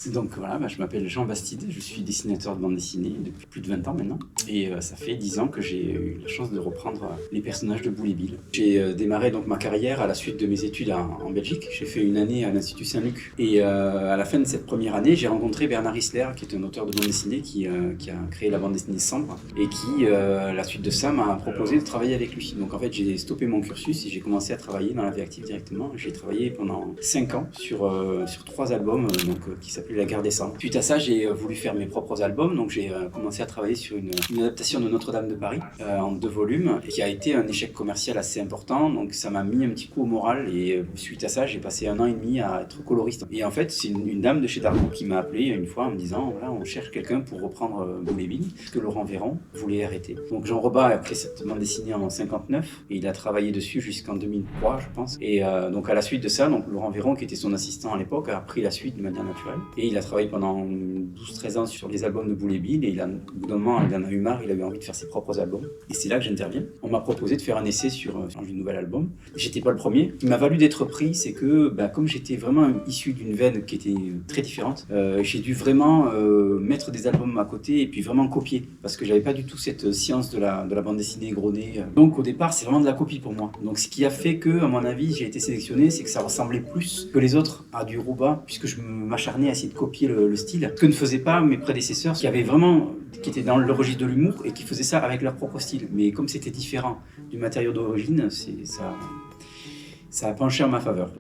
Donc voilà, je m'appelle Jean Bastide, je suis dessinateur de bande dessinée depuis plus de 20 ans maintenant. Et ça fait 10 ans que j'ai eu la chance de reprendre les personnages de Boule et Bill. J'ai démarré donc ma carrière à la suite de mes études en Belgique. J'ai fait une année à l'Institut Saint-Luc. Et à la fin de cette première année, j'ai rencontré Bernard Isler, qui est un auteur de bande dessinée qui a créé la bande dessinée Sambre. Et qui, à la suite de ça, m'a proposé de travailler avec lui. Donc en fait, j'ai stoppé mon cursus et j'ai commencé à travailler dans la vie active directement. J'ai travaillé pendant 5 ans sur 3 albums qui s'appelaient La Guerre des Cendres. Suite à ça, j'ai voulu faire mes propres albums, donc j'ai commencé à travailler sur une adaptation de Notre-Dame de Paris en 2 volumes, qui a été un échec commercial assez important, donc ça m'a mis un petit coup au moral, et suite à ça, j'ai passé 1 an et demi à être coloriste. Et en fait, c'est une dame de chez Dargaud qui m'a appelé une fois en me disant, voilà, on cherche quelqu'un pour reprendre Boule et Bill, que Laurent Véron voulait arrêter. Donc Jean Robas a pris cette bande dessinée en 59, et il a travaillé dessus jusqu'en 2003, je pense. Et donc à la suite de ça, donc Laurent Véron, qui était son assistant à l'époque, a pris la suite de manière naturelle, et il a travaillé pendant 12-13 ans sur les albums de Boule et Bill, et au bout d'un moment, il en a eu marre, il a eu envie de faire ses propres albums. Et c'est là que j'interviens. On m'a proposé de faire un essai sur un nouvel album. J'étais pas le premier. Ce qui m'a valu d'être pris, c'est que comme j'étais vraiment issu d'une veine qui était très différente, j'ai dû vraiment mettre des albums à côté et puis vraiment copier, parce que j'avais pas du tout cette science de la bande dessinée gros nez. Donc au départ, c'est vraiment de la copie pour moi. Donc ce qui a fait que, à mon avis, j'ai été sélectionné, c'est que ça ressemblait plus que les autres à du Rouba, puisque je m'acharnais à essayer de copier le style, que ne faisaient pas mes prédécesseurs, qui étaient dans le registre de l'humour et qui faisaient ça avec leur propre style. Mais comme c'était différent du matériau d'origine, ça a penché en ma faveur.